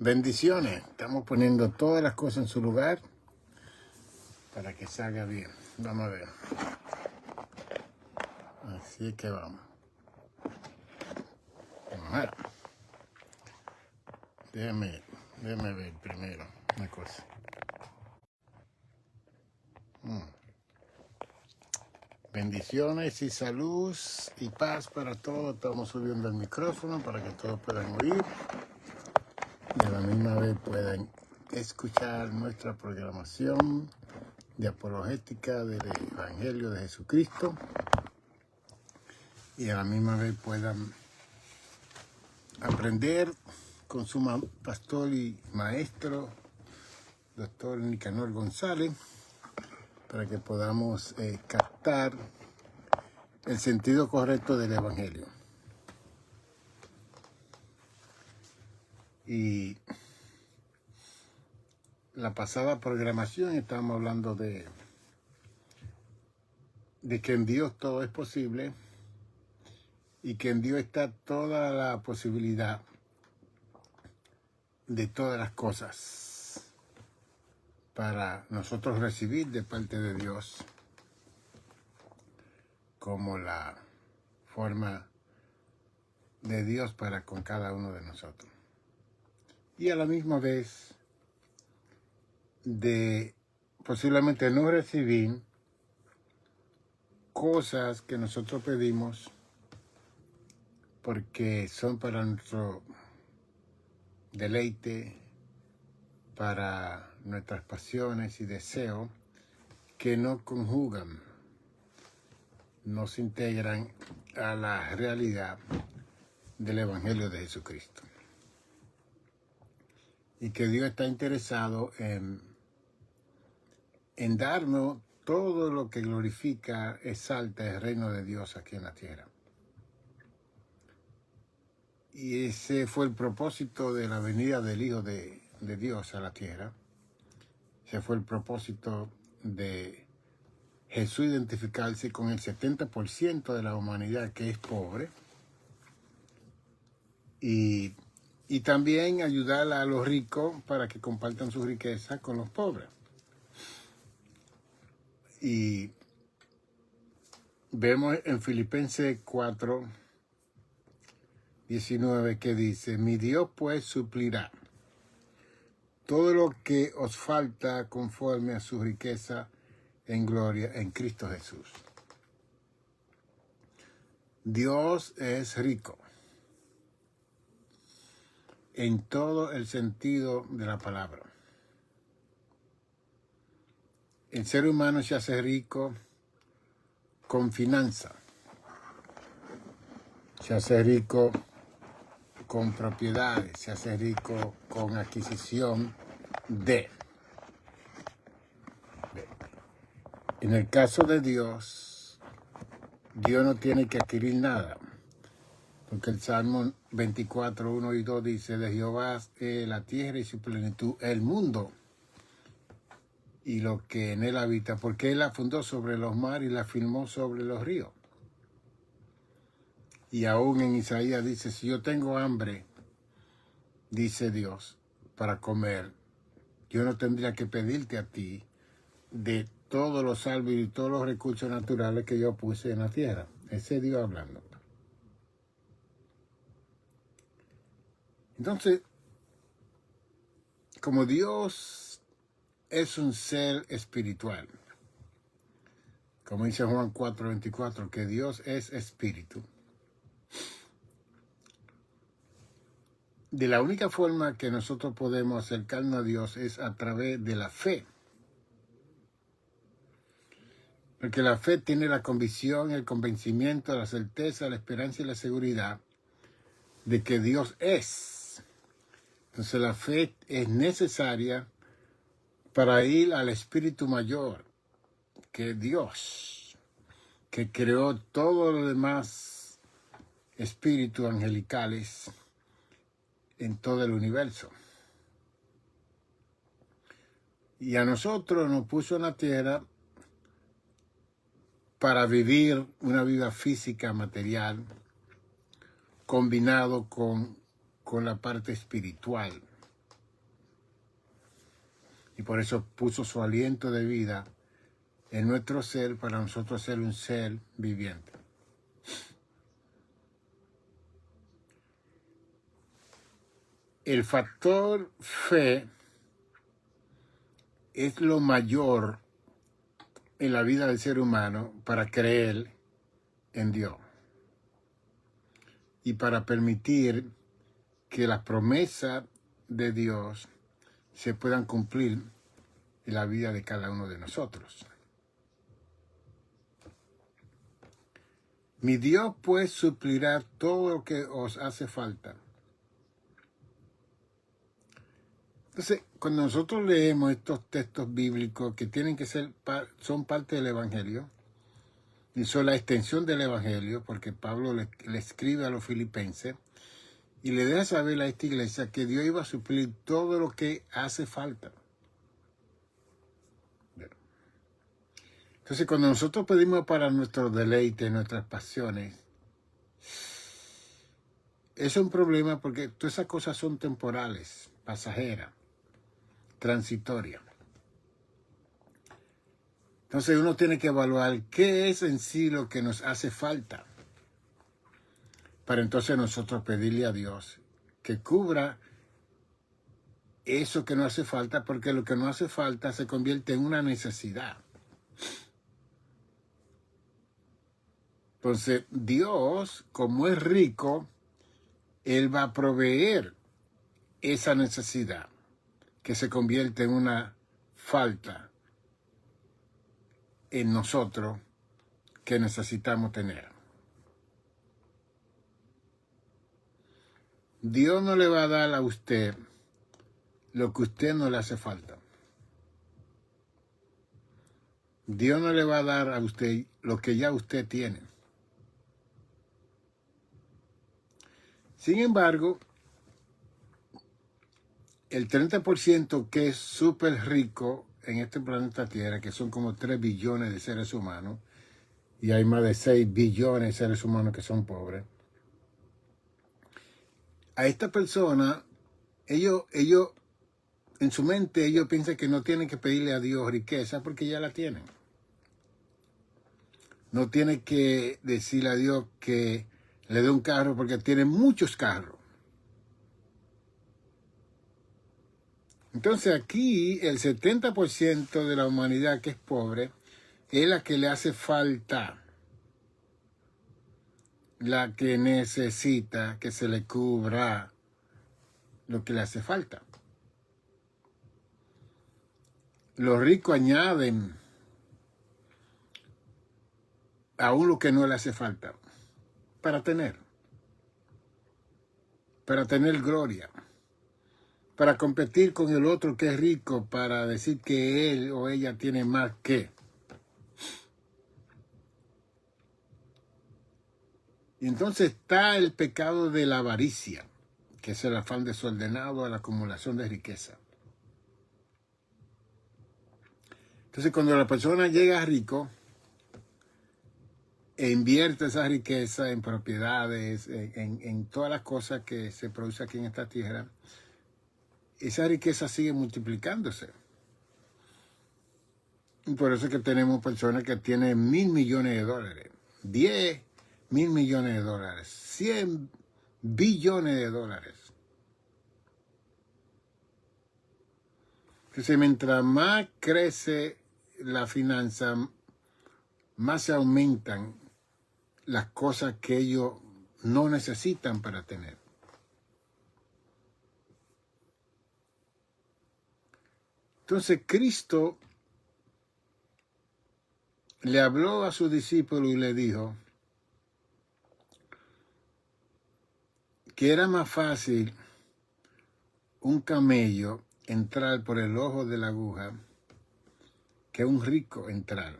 Bendiciones. Estamos poniendo todas las cosas en su lugar para que salga bien. Vamos a ver. Así es que vamos. Vamos a ver. Déjame ver primero una cosa. Bendiciones y salud y paz para todos. Estamos subiendo el micrófono para que todos puedan oír. De la misma vez puedan escuchar nuestra programación de apologética del Evangelio de Jesucristo. Y a la misma vez puedan aprender con su pastor y maestro, doctor Nicanor González, para que podamos captar el sentido correcto del Evangelio. Y la pasada programación estábamos hablando de que en Dios todo es posible y que en Dios está toda la posibilidad de todas las cosas para nosotros recibir de parte de Dios como la forma de Dios para con cada uno de nosotros. Y a la misma vez de posiblemente no recibir cosas que nosotros pedimos porque son para nuestro deleite, para nuestras pasiones y deseos que no conjugan, no se integran a la realidad del Evangelio de Jesucristo. Y que Dios está interesado en darnos todo lo que glorifica, exalta el reino de Dios aquí en la tierra. Y ese fue el propósito de la venida del Hijo de Dios a la tierra. Ese fue el propósito de Jesús identificarse con el 70% de la humanidad que es pobre. Y también ayudar a los ricos para que compartan su riqueza con los pobres. Y vemos en Filipenses 4:19 que dice: mi Dios pues suplirá todo lo que os falta conforme a su riqueza en gloria en Cristo Jesús. Dios es rico en todo el sentido de la palabra. El ser humano se hace rico con finanza, se hace rico con propiedades, se hace rico con adquisición de. En el caso de Dios, Dios no tiene que adquirir nada, porque el Salmo 24, 1 y 2 dice: de Jehová es la tierra y su plenitud, el mundo y lo que en él habita, porque él la fundó sobre los mares y la firmó sobre los ríos. Y aún en Isaías dice: si yo tengo hambre, dice Dios, para comer, yo no tendría que pedirte a ti de todos los salvos y todos los recursos naturales que yo puse en la tierra. Ese es Dios hablando. Entonces, como Dios es un ser espiritual, como dice Juan 4:24, que Dios es espíritu, de la única forma que nosotros podemos acercarnos a Dios es a través de la fe. Porque la fe tiene la convicción, el convencimiento, la certeza, la esperanza y la seguridad de que Dios es. Entonces la fe es necesaria para ir al Espíritu Mayor, que es Dios, que creó todos los demás espíritus angelicales en todo el universo. Y a nosotros nos puso en la tierra para vivir una vida física, material, combinado con la parte espiritual. Y por eso puso su aliento de vida en nuestro ser para nosotros ser un ser viviente. El factor fe es lo mayor en la vida del ser humano para creer en Dios y para permitir que las promesas de Dios se puedan cumplir en la vida de cada uno de nosotros. Mi Dios pues suplirá todo lo que os hace falta. Entonces, cuando nosotros leemos estos textos bíblicos que tienen que ser, son parte del Evangelio, y son la extensión del Evangelio, porque Pablo le escribe a los filipenses, y le deja saber a esta iglesia que Dios iba a suplir todo lo que hace falta. Entonces, cuando nosotros pedimos para nuestros deleites, nuestras pasiones, eso es un problema porque todas esas cosas son temporales, pasajeras, transitorias. Entonces uno tiene que evaluar qué es en sí lo que nos hace falta, para entonces nosotros pedirle a Dios que cubra eso que nos hace falta, porque lo que nos hace falta se convierte en una necesidad. Entonces Dios, como es rico, Él va a proveer esa necesidad que se convierte en una falta en nosotros que necesitamos tener. Dios no le va a dar a usted lo que a usted no le hace falta. Dios no le va a dar a usted lo que ya usted tiene. Sin embargo, el 30% que es súper rico en este planeta Tierra, que son como 3 billones de seres humanos, y hay más de 6 billones de seres humanos que son pobres, a esta persona, ellos en su mente, ellos piensan que no tienen que pedirle a Dios riqueza porque ya la tienen. No tienen que decirle a Dios que le dé un carro porque tienen muchos carros. Entonces aquí el 70% de la humanidad que es pobre es la que le hace falta, la que necesita que se le cubra lo que le hace falta. Los ricos añaden aún lo que no le hace falta para tener gloria, para competir con el otro que es rico, para decir que él o ella tiene más que. Y entonces está el pecado de la avaricia, que es el afán desordenado a la acumulación de riqueza. Entonces cuando la persona llega rico e invierte esa riqueza en propiedades, en todas las cosas que se producen aquí en esta tierra, esa riqueza sigue multiplicándose. Y por eso es que tenemos personas que tienen 1.000 millones de dólares, 10.000 millones de dólares, 100 billones de dólares. Entonces, mientras más crece la finanza, más se aumentan las cosas que ellos no necesitan para tener. Entonces, Cristo le habló a sus discípulos y le dijo que era más fácil un camello entrar por el ojo de la aguja que un rico entrar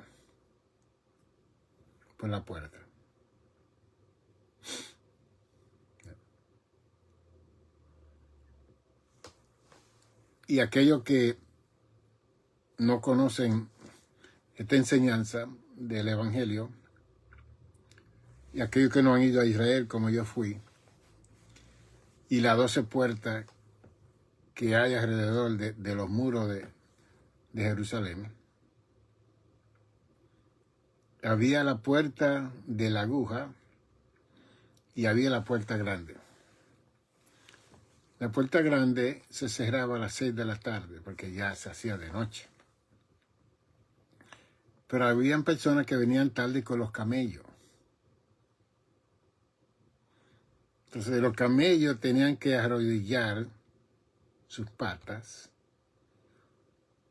por la puerta. Y aquellos que no conocen esta enseñanza del Evangelio, y aquellos que no han ido a Israel como yo fui, y las 12 puertas que hay alrededor de los muros de Jerusalén, había la puerta de la aguja y había la puerta grande. La puerta grande se cerraba a las 6 de la tarde porque ya se hacía de noche. Pero habían personas que venían tarde con los camellos. Entonces los camellos tenían que arrodillar sus patas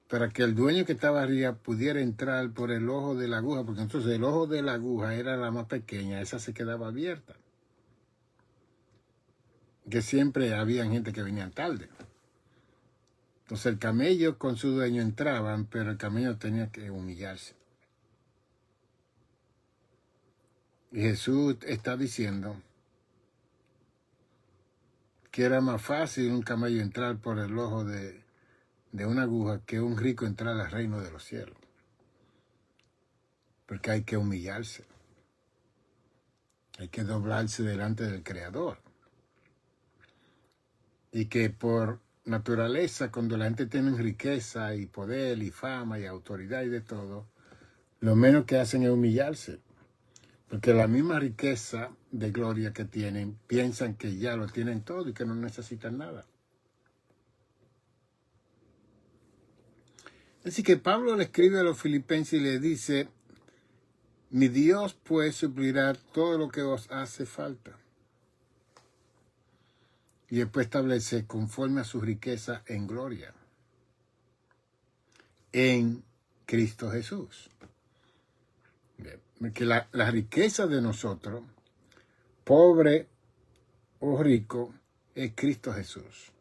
para que el dueño que estaba arriba pudiera entrar por el ojo de la aguja, porque entonces el ojo de la aguja era la más pequeña, esa se quedaba abierta. Que siempre había gente que venía tarde. Entonces el camello con su dueño entraban, pero el camello tenía que humillarse. Y Jesús está diciendo que era más fácil un camello entrar por el ojo de una aguja que un rico entrar al reino de los cielos. Porque hay que humillarse. Hay que doblarse delante del Creador. Y que por naturaleza, cuando la gente tiene riqueza y poder y fama y autoridad y de todo, lo menos que hacen es humillarse. Porque la misma riqueza de gloria que tienen, piensan que ya lo tienen todo y que no necesitan nada. Así que Pablo le escribe a los filipenses y le dice, mi Dios pues suplirá todo lo que os hace falta. Y después establece conforme a su riqueza en gloria. En Cristo Jesús. Que la riqueza de nosotros, pobre o rico, es Cristo Jesús.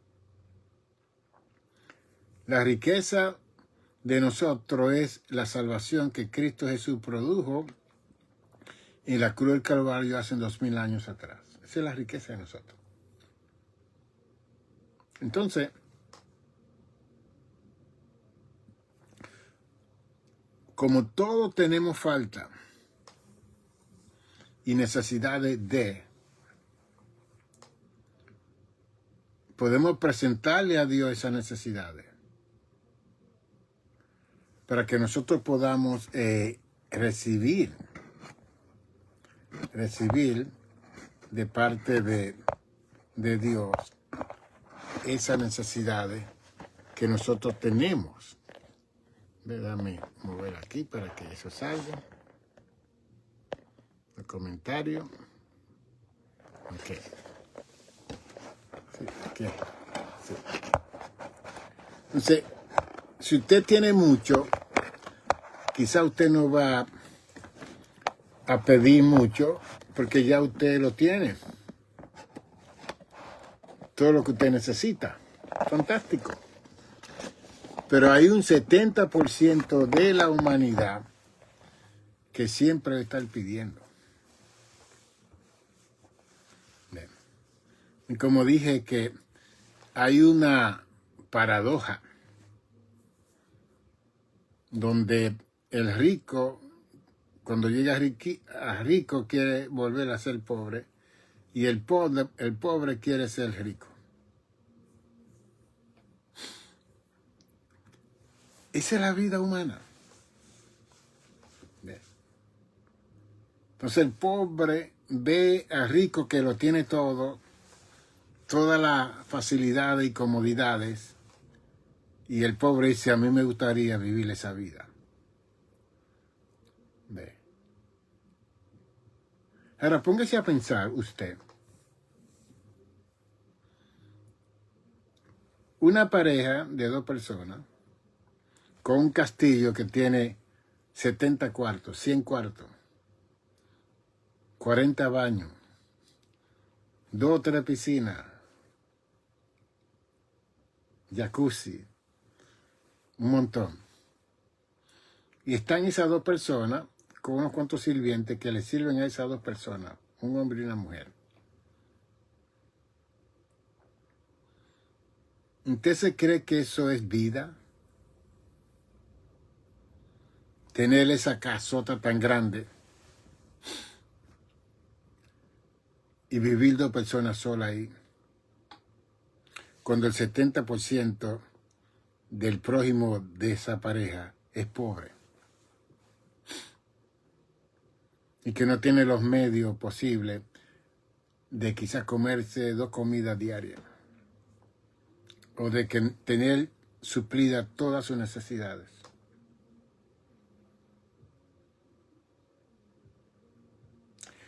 La riqueza de nosotros es la salvación que Cristo Jesús produjo en la cruz del Calvario hace 2000 años atrás. Esa es la riqueza de nosotros. Entonces, como todos tenemos falta y necesidades podemos presentarle a Dios esas necesidades para que nosotros podamos recibir de parte de Dios esas necesidades que nosotros tenemos. Déjame mover aquí para que eso salga. El comentario. Ok. Sí, okay. Sí. Entonces, si usted tiene mucho, quizá usted no va a pedir mucho porque ya usted lo tiene. Todo lo que usted necesita. Fantástico. Pero hay un 70% de la humanidad que siempre está pidiendo. Bien. Y como dije que hay una paradoja donde el rico, cuando llega a rico, quiere volver a ser pobre y el pobre quiere ser rico. Esa es la vida humana. Bien. Entonces el pobre ve al rico que lo tiene todo, todas las facilidades y comodidades, y el pobre dice, a mí me gustaría vivir esa vida. Ve. Ahora póngase a pensar usted, una pareja de 2 personas con un castillo que tiene 70 cuartos, 100 cuartos, 40 baños, 2 o 3 piscinas, jacuzzi, un montón. Y están esas 2 personas con unos cuantos sirvientes que le sirven a esas 2 personas, un hombre y una mujer. ¿Usted se cree que eso es vida? Tener esa casota tan grande y vivir 2 personas solas ahí, cuando el 70% del prójimo de esa pareja es pobre y que no tiene los medios posibles de quizás comerse 2 comidas diarias o de que tener suplidas todas sus necesidades.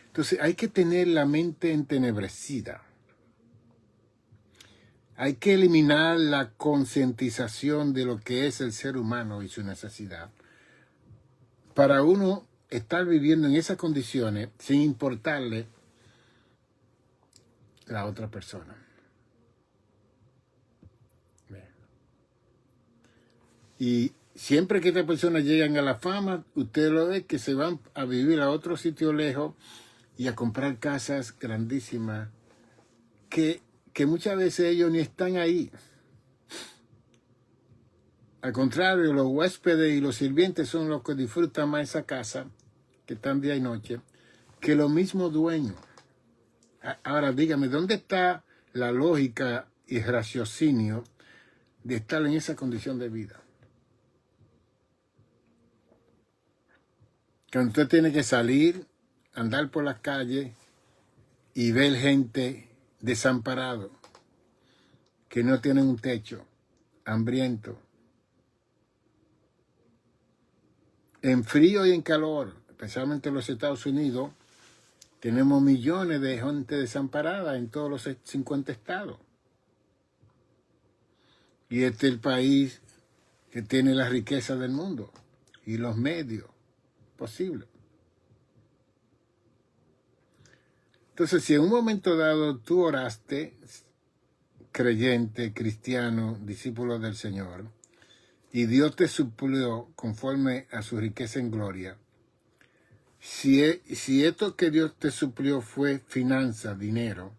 Entonces hay que tener la mente entenebrecida. Hay que eliminar la concientización de lo que es el ser humano y su necesidad. Para uno estar viviendo en esas condiciones sin importarle la otra persona. Y siempre que estas personas llegan a la fama, usted lo ve que se van a vivir a otro sitio lejos y a comprar casas grandísimas que muchas veces ellos ni están ahí. Al contrario, los huéspedes y los sirvientes son los que disfrutan más esa casa, que están día y noche, que los mismos dueños. Ahora dígame, ¿dónde está la lógica y raciocinio de estar en esa condición de vida? Que usted tiene que salir, andar por las calles y ver gente desamparado, que no tienen un techo, hambriento, en frío y en calor, especialmente en los Estados Unidos. Tenemos millones de gente desamparada en todos los 50 estados. Y este es el país que tiene la riqueza del mundo y los medios posibles. Entonces, si en un momento dado tú oraste, creyente, cristiano, discípulo del Señor, y Dios te suplió conforme a su riqueza en gloria, si esto que Dios te suplió fue finanza, dinero,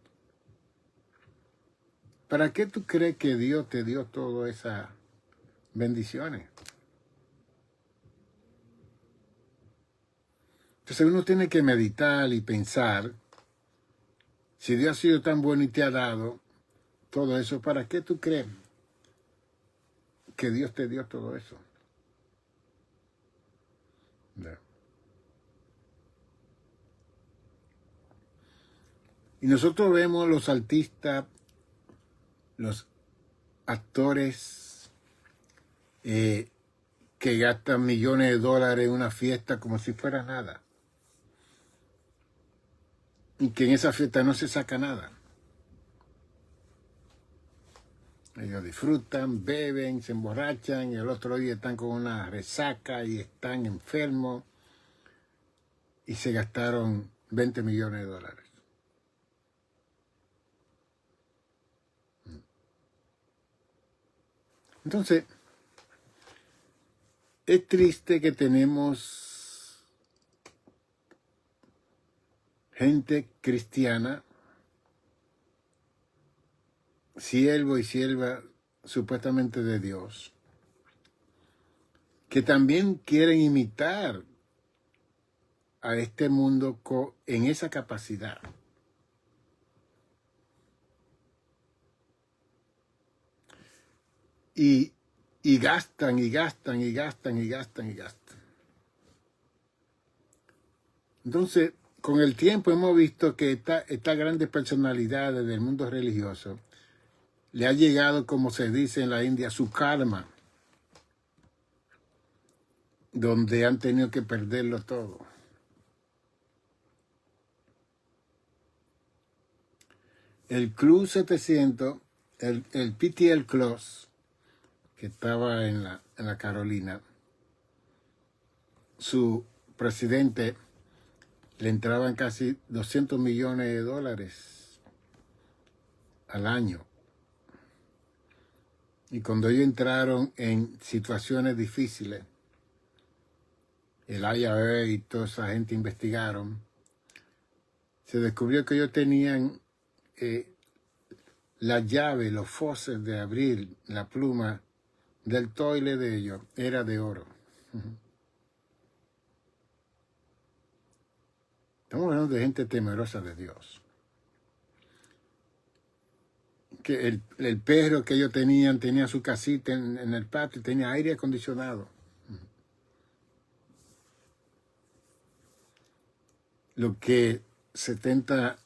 ¿para qué tú crees que Dios te dio todas esas bendiciones? Entonces uno tiene que meditar y pensar, si Dios ha sido tan bueno y te ha dado todo eso, ¿para qué tú crees que Dios te dio todo eso? No. Y nosotros vemos los artistas, los actores que gastan millones de dólares en una fiesta como si fuera nada. Y que en esa fiesta no se saca nada. Ellos disfrutan, beben, se emborrachan y el otro día están con una resaca y están enfermos y se gastaron 20 millones de dólares. Entonces, es triste que tenemos gente cristiana, siervo y sierva supuestamente de Dios, que también quieren imitar a este mundo en esa capacidad. Y gastan, y gastan, y gastan, y gastan, y gastan. Entonces, con el tiempo hemos visto que estas grandes personalidades del mundo religioso le ha llegado, como se dice en la India, su karma, donde han tenido que perderlo todo. El Club 700, el PTL Club, que estaba en la Carolina, su presidente le entraban casi 200 millones de dólares al año. Y cuando ellos entraron en situaciones difíciles, el IRA y toda esa gente investigaron, se descubrió que ellos tenían la llave, los faucets de abrir la pluma del toile de ellos, era de oro. Estamos hablando de gente temerosa de Dios, que el perro que ellos tenían tenía su casita en el patio, tenía aire acondicionado. Lo que 70%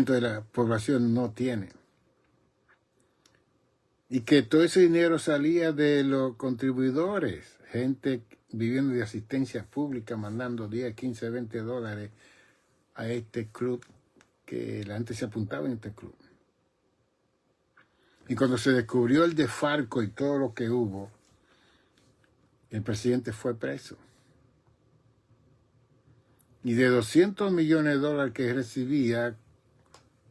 de la población no tiene. Y que todo ese dinero salía de los contribuidores, gente viviendo de asistencia pública, mandando 10, 15, 20 dólares a este club, que la gente se apuntaba en este club. Y cuando se descubrió el desfalco y todo lo que hubo, el presidente fue preso. Y de 200 millones de dólares que recibía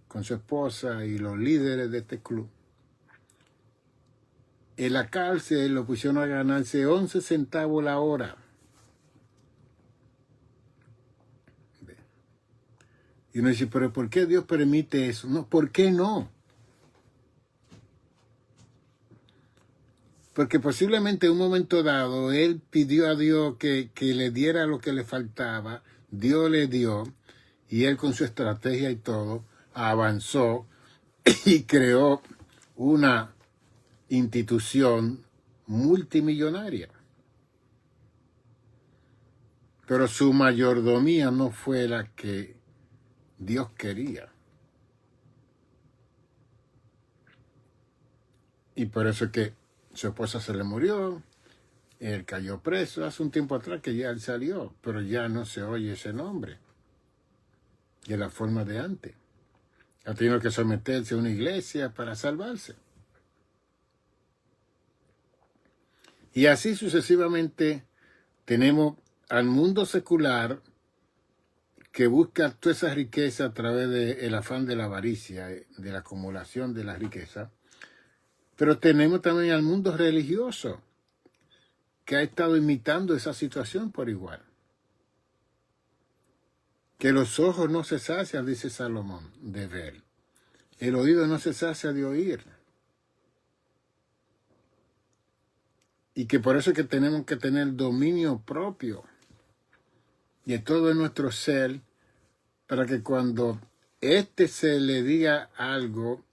con su esposa y los líderes de este club, en la cárcel lo pusieron a ganarse 11 centavos la hora. Y uno dice, pero ¿por qué Dios permite eso? No, ¿por qué no? Porque posiblemente en un momento dado él pidió a Dios que le diera lo que le faltaba, Dios le dio, y él con su estrategia y todo avanzó y creó una institución multimillonaria. Pero su mayordomía no fue la que Dios quería. Y por eso es que su esposa se le murió, él cayó preso hace un tiempo atrás que ya él salió, pero ya no se oye ese nombre de la forma de antes. Ha tenido que someterse a una iglesia para salvarse. Y así sucesivamente tenemos al mundo secular que busca toda esa riqueza a través del afán de la avaricia, de la acumulación de la riqueza. Pero tenemos también al mundo religioso que ha estado imitando esa situación por igual. Que los ojos no se sacian, dice Salomón, de ver. El oído no se sacia de oír. Y que por eso es que tenemos que tener dominio propio de todo nuestro ser, para que cuando se le diga algo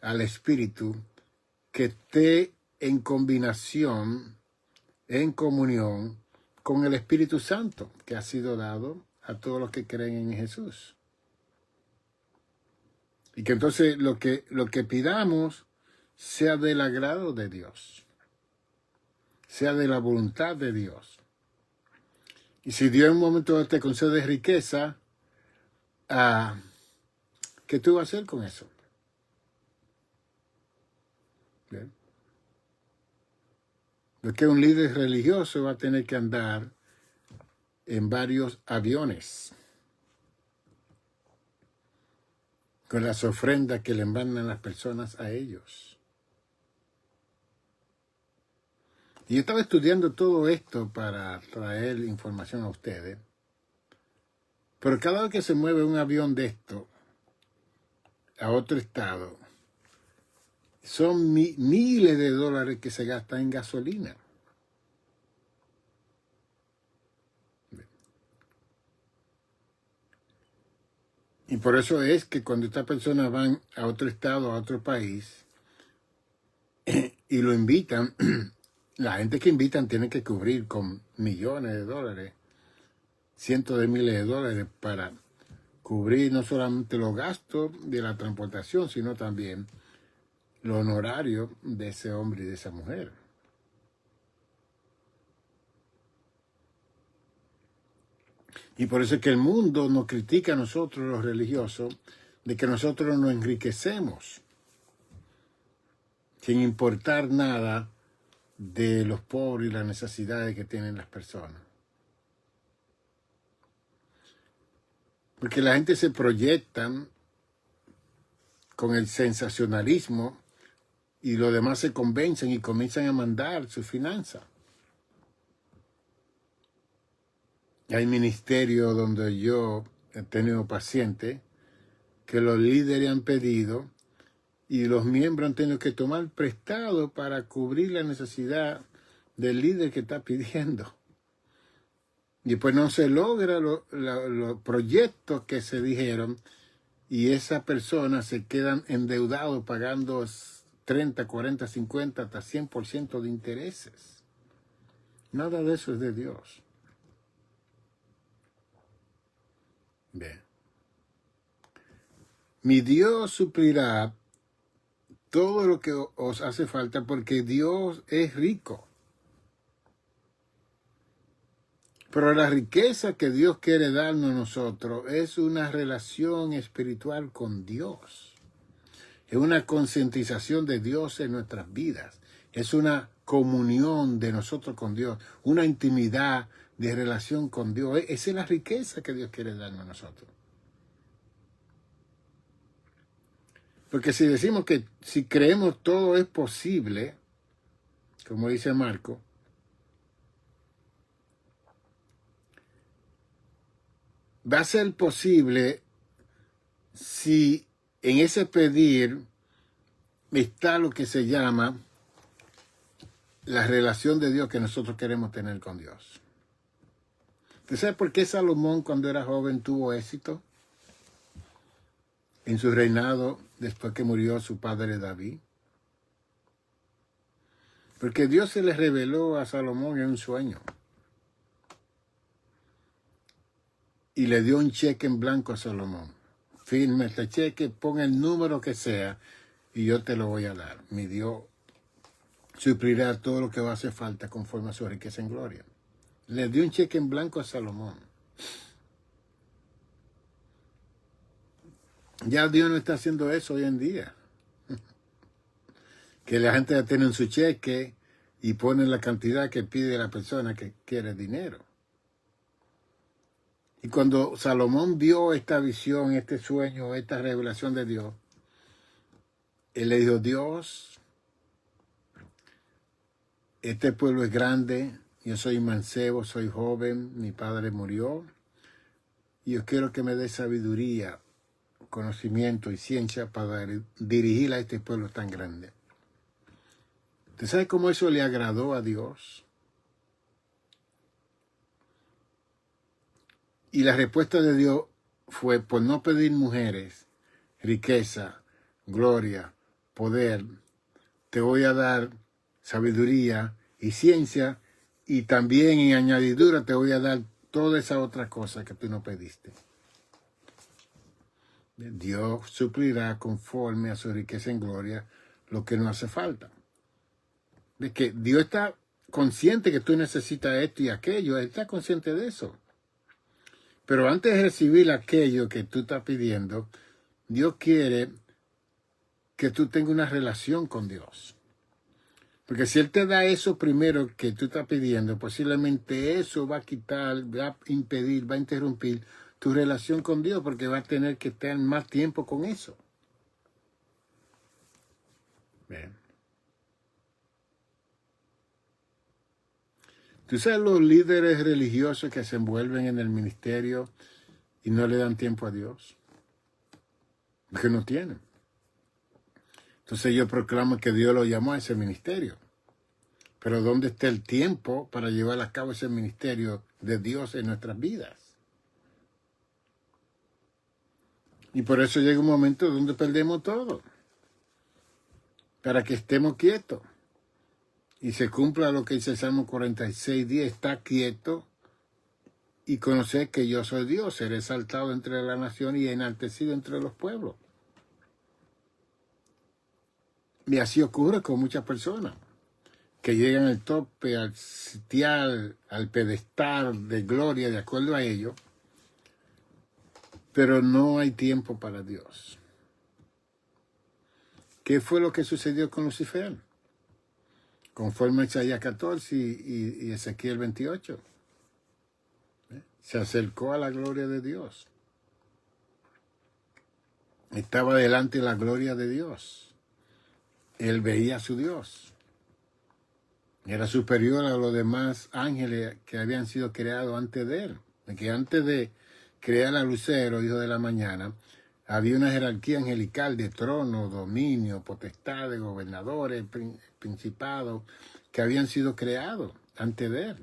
al espíritu, que esté en combinación, en comunión con el Espíritu Santo que ha sido dado a todos los que creen en Jesús. Y que entonces lo que pidamos sea del agrado de Dios, sea de la voluntad de Dios. Y si Dios en un momento te concede riqueza, ¿qué tú vas a hacer con eso? ¿Bien? Porque un líder religioso va a tener que andar en varios aviones con las ofrendas que le mandan las personas a ellos. Y yo estaba estudiando todo esto para traer información a ustedes, pero cada vez que se mueve un avión de esto a otro estado, son miles de dólares que se gastan en gasolina. Y por eso es que cuando estas personas van a otro estado, a otro país, y lo invitan, la gente que invitan tiene que cubrir con millones de dólares, cientos de miles de dólares para cubrir no solamente los gastos de la transportación, sino también los honorarios de ese hombre y de esa mujer. Y por eso es que el mundo nos critica a nosotros, los religiosos, de que nosotros nos enriquecemos sin importar nada de los pobres y las necesidades que tienen las personas. Porque la gente se proyecta con el sensacionalismo y los demás se convencen y comienzan a mandar sus finanzas. Hay ministerios donde yo he tenido pacientes que los líderes han pedido y los miembros han tenido que tomar prestado para cubrir la necesidad del líder que está pidiendo. Y después no se logra los proyectos que se dijeron y esa persona se quedan endeudados pagando 30, 40, 50, hasta 100% de intereses. Nada de eso es de Dios. Bien. Mi Dios suplirá todo lo que os hace falta porque Dios es rico. Pero la riqueza que Dios quiere darnos a nosotros es una relación espiritual con Dios. Es una concientización de Dios en nuestras vidas. Es una comunión de nosotros con Dios. Una intimidad de relación con Dios. Esa es la riqueza que Dios quiere darnos a nosotros. Porque si decimos que si creemos todo es posible, como dice Marco, va a ser posible si en ese pedir está lo que se llama la relación de Dios que nosotros queremos tener con Dios. ¿Usted sabe por qué Salomón cuando era joven tuvo éxito en su reinado después que murió su padre David? Porque Dios se le reveló a Salomón en un sueño y le dio un cheque en blanco a Salomón. Firme este cheque, pon el número que sea y yo te lo voy a dar. Mi Dios suplirá todo lo que va a hacer falta conforme a su riqueza en gloria. Le dio un cheque en blanco a Salomón. Ya Dios no está haciendo eso hoy en día. Que la gente ya tiene su cheque y pone la cantidad que pide la persona que quiere dinero. Y cuando Salomón vio esta visión, este sueño, esta revelación de Dios, él le dijo, Dios, este pueblo es grande, yo soy mancebo, soy joven, mi padre murió, y yo quiero que me dé sabiduría, conocimiento y ciencia para dirigir a este pueblo tan grande. ¿Usted sabe cómo eso le agradó a Dios? Y la respuesta de Dios fue por no pedir mujeres, riqueza, gloria, poder, te voy a dar sabiduría y ciencia, y también en añadidura te voy a dar toda esa otra cosa que tú no pediste. Dios suplirá conforme a su riqueza en gloria lo que no hace falta. De que Dios está consciente que tú necesitas esto y aquello, Él está consciente de eso. Pero antes de recibir aquello que tú estás pidiendo, Dios quiere que tú tengas una relación con Dios. Porque si Él te da eso primero que tú estás pidiendo, posiblemente eso va a quitar, va a impedir, va a interrumpir tu relación con Dios, porque va a tener que estar más tiempo con eso. Bien. ¿Tú sabes los líderes religiosos que se envuelven en el ministerio y no le dan tiempo a Dios? Porque no tienen. Entonces ellos proclaman que Dios lo llamó a ese ministerio. Pero ¿dónde está el tiempo para llevar a cabo ese ministerio de Dios en nuestras vidas? Y por eso llega un momento donde perdemos todo. Para que estemos quietos. Y se cumpla lo que dice el Salmo 46:10. Está quieto y conocer que yo soy Dios. Seré exaltado entre las naciones y enaltecido entre los pueblos. Y así ocurre con muchas personas que llegan al tope, al sitial, al pedestal de gloria de acuerdo a ello, pero no hay tiempo para Dios. ¿Qué fue lo que sucedió con Lucifer? Conforme a Isaías 14 y Ezequiel 28. Se acercó a la gloria de Dios. Estaba delante de la gloria de Dios. Él veía a su Dios. Era superior a los demás ángeles que habían sido creados antes de él. Que antes de crear a Lucero, hijo de la mañana, había una jerarquía angelical de trono, dominio, potestades, gobernadores, principados, que habían sido creados antes de él.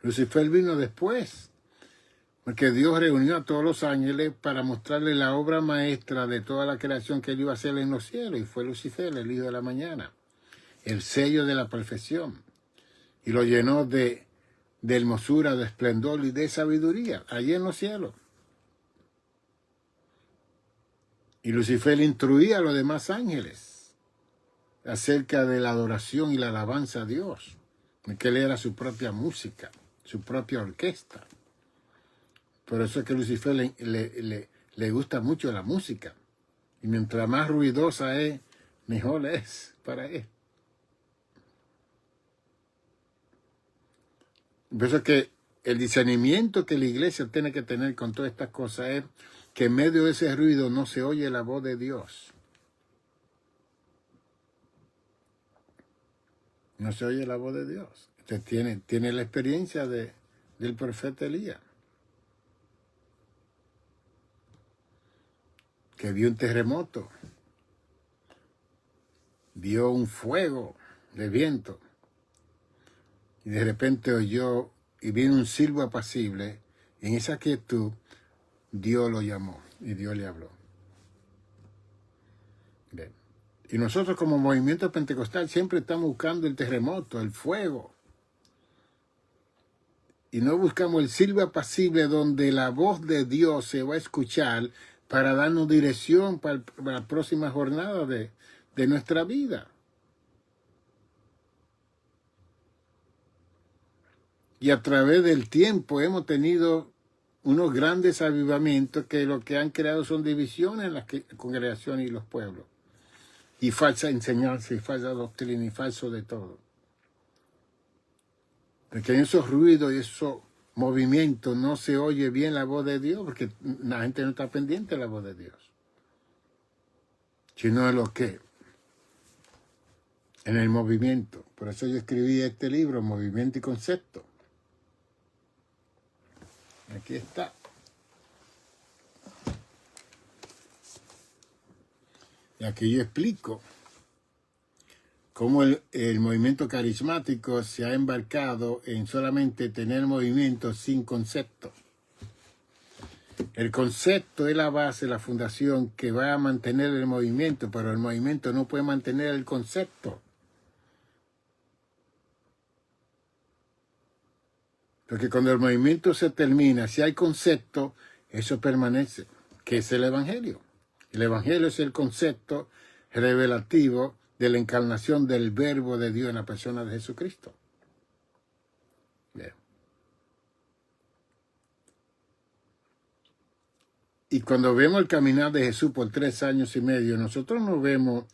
Lucifer vino después. Porque Dios reunió a todos los ángeles para mostrarle la obra maestra de toda la creación que él iba a hacer en los cielos. Y fue Lucifer, el hijo de la mañana, el sello de la perfección. Y lo llenó de hermosura, de esplendor y de sabiduría, allí en los cielos. Y Lucifer instruía a los demás ángeles acerca de la adoración y la alabanza a Dios, que él era su propia música, su propia orquesta. Por eso es que a Lucifer le gusta mucho la música. Y mientras más ruidosa es, mejor es para él. Por eso es que el discernimiento que la iglesia tiene que tener con todas estas cosas es que en medio de ese ruido no se oye la voz de Dios. No se oye la voz de Dios. Usted tiene la experiencia del profeta Elías, que vio un terremoto, vio un fuego de viento, y de repente oyó y vino un silbo apacible, y en esa quietud Dios lo llamó y Dios le habló. Bien. Y nosotros como movimiento pentecostal siempre estamos buscando el terremoto, el fuego. Y no buscamos el silbo apacible donde la voz de Dios se va a escuchar para darnos dirección para la próxima jornada de nuestra vida. Y a través del tiempo hemos tenido unos grandes avivamientos que lo que han creado son divisiones en las congregaciones y los pueblos. Y falsa enseñanza, y falsa doctrina, y falso de todo. Porque en esos ruidos y esos movimientos no se oye bien la voz de Dios, porque la gente no está pendiente de la voz de Dios. Sino de lo que en el movimiento. Por eso yo escribí este libro, Movimiento y Concepto. Aquí está. Y aquí yo explico cómo el movimiento carismático se ha embarcado en solamente tener movimiento sin concepto. El concepto es la base, la fundación que va a mantener el movimiento, pero el movimiento no puede mantener el concepto. Porque cuando el movimiento se termina, si hay concepto, eso permanece, que es el Evangelio. El Evangelio es el concepto revelativo de la encarnación del Verbo de Dios en la persona de Jesucristo. Bien. Y cuando vemos el caminar de Jesús por 3 años y medio, nosotros no vemos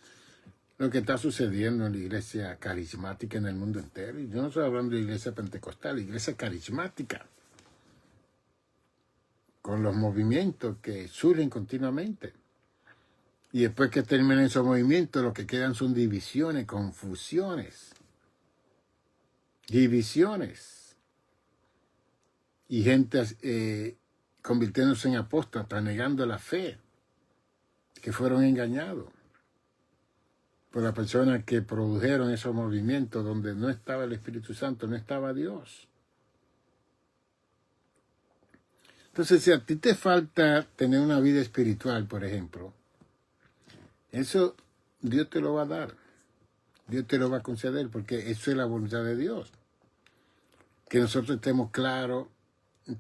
lo que está sucediendo en la iglesia carismática en el mundo entero. Y yo no estoy hablando de iglesia pentecostal, iglesia carismática, con los movimientos que surgen continuamente. Y después que terminan esos movimientos, lo que quedan son divisiones, confusiones, divisiones. Y gente convirtiéndose en apóstatas, negando la fe, que fueron engañados por las personas que produjeron esos movimientos donde no estaba el Espíritu Santo, no estaba Dios. Entonces, si a ti te falta tener una vida espiritual, por ejemplo, eso Dios te lo va a dar. Dios te lo va a conceder porque eso es la voluntad de Dios. Que nosotros estemos claros,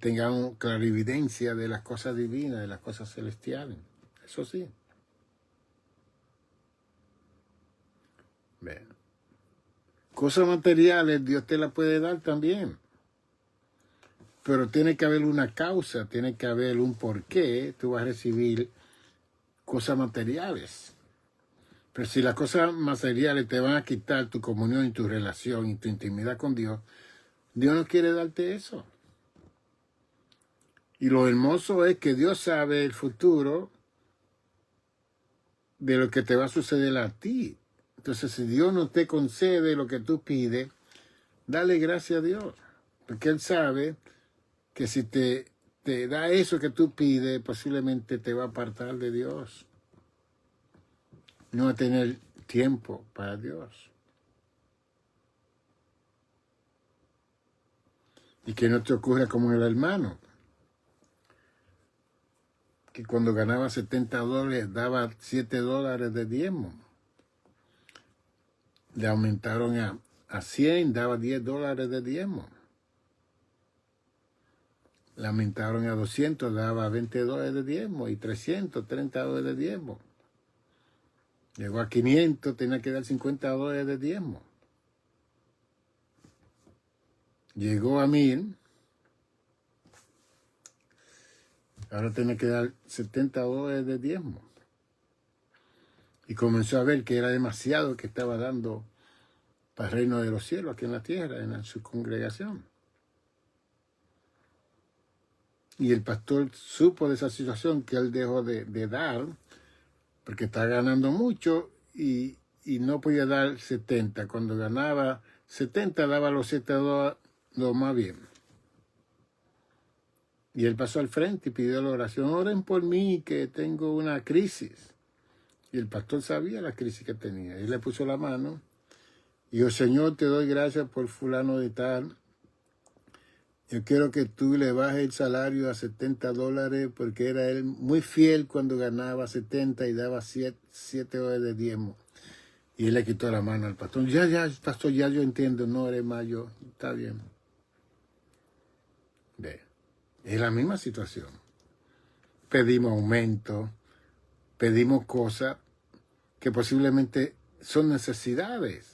tengamos clarividencia de las cosas divinas, de las cosas celestiales. Eso sí. Bueno. Cosas materiales Dios te las puede dar también. Pero tiene que haber una causa, tiene que haber un porqué. Tú vas a recibir cosas materiales. Pero si las cosas materiales te van a quitar tu comunión y tu relación y tu intimidad con Dios, Dios no quiere darte eso. Y lo hermoso es que Dios sabe el futuro de lo que te va a suceder a ti. Entonces, si Dios no te concede lo que tú pides, dale gracias a Dios. Porque Él sabe que si te da eso que tú pides, posiblemente te va a apartar de Dios. No va a tener tiempo para Dios. Y que no te ocurra como el hermano, que cuando ganaba $70 daba $7 de diezmo. Le aumentaron a 100, daba $10 de diezmo. Le aumentaron a 200, daba $20 de diezmo, y 300, $30 de diezmo. Llegó a 500, tenía que dar $50 de diezmo. Llegó a 1000, ahora tiene que dar $70 de diezmo. Y comenzó a ver que era demasiado que estaba dando para el reino de los cielos aquí en la tierra, en su congregación. Y el pastor supo de esa situación, que él dejó de dar, porque está ganando mucho y no podía dar 70. Cuando ganaba 70, daba los 7 dólares lo más bien. Y él pasó al frente y pidió la oración: oren por mí, que tengo una crisis. Y el pastor sabía la crisis que tenía. Él le puso la mano y dijo: Señor, te doy gracias por fulano de tal. Yo quiero que tú le bajes el salario a $70, porque era él muy fiel cuando ganaba 70 y daba 7 horas de diezmo. Y él le quitó la mano al pastor. Ya, pastor, ya yo entiendo, no eres más yo. Está bien. Ve, es la misma situación. Pedimos aumento, pedimos cosas que posiblemente son necesidades.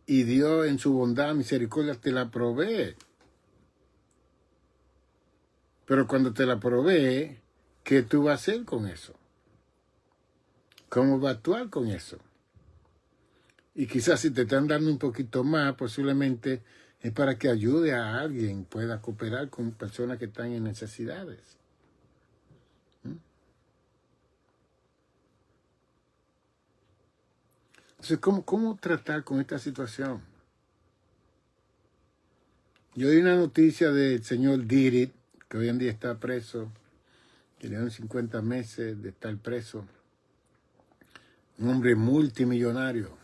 Y Dios en su bondad, misericordia, te la provee. Pero cuando te la provee, ¿qué tú vas a hacer con eso? ¿Cómo vas a actuar con eso? Y quizás si te están dando un poquito más, posiblemente es para que ayude a alguien, pueda cooperar con personas que están en necesidades. Entonces, ¿cómo tratar con esta situación? Yo di una noticia del señor Diddy, que hoy en día está preso, que le dan 50 meses de estar preso. Un hombre multimillonario,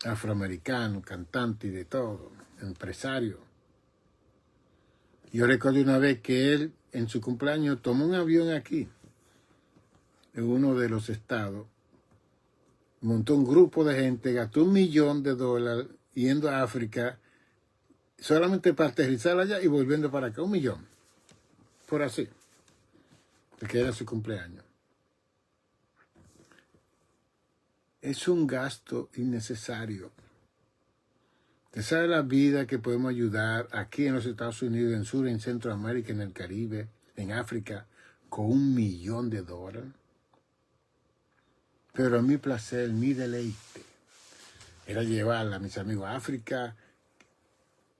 afroamericano, cantante y de todo, empresario. Yo recuerdo una vez que él, en su cumpleaños, tomó un avión aquí, en uno de los estados, montó un grupo de gente, gastó $1 millón yendo a África, solamente para aterrizar allá y volviendo para acá, $1 millón, por así, porque era su cumpleaños. Es un gasto innecesario. Usted sabe la vida que podemos ayudar aquí en los Estados Unidos, en Sur, en Centroamérica, en el Caribe, en África, con $1 millón. Pero mi placer, mi deleite, era llevarla a mis amigos a África,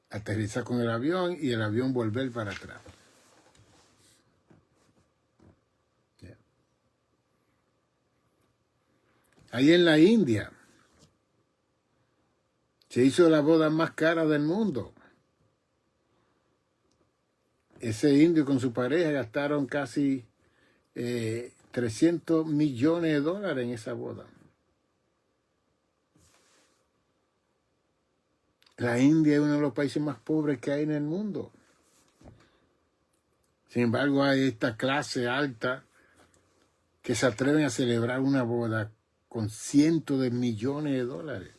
aterrizar con el avión y el avión volver para atrás. Yeah. Ahí en la India se hizo la boda más cara del mundo. Ese indio con su pareja gastaron casi $300 millones en esa boda. La India es uno de los países más pobres que hay en el mundo. Sin embargo, hay esta clase alta que se atreven a celebrar una boda con cientos de millones de dólares.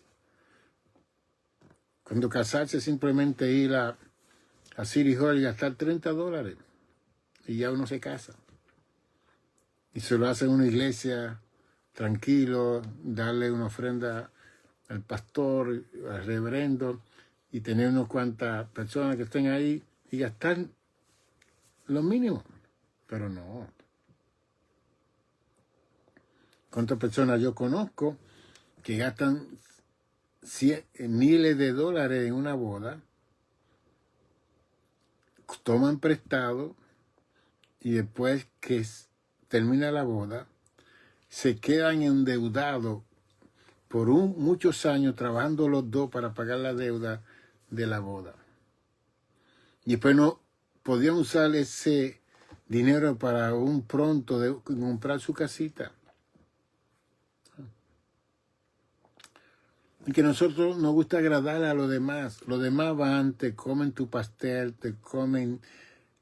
Cuando casarse es simplemente ir a City Hall y gastar $30 y ya uno se casa. Y se lo hace en una iglesia tranquilo, darle una ofrenda al pastor, al reverendo, y tener unas cuantas personas que estén ahí y gastar lo mínimo. Pero no. ¿Cuántas personas yo conozco que gastan miles de dólares en una boda, toman prestado y después que termina la boda, se quedan endeudados por muchos años trabajando los dos para pagar la deuda de la boda? Y después no podían usar ese dinero para un pronto de comprar su casita. Y que nosotros nos gusta agradar a los demás. Los demás van, te comen tu pastel, te comen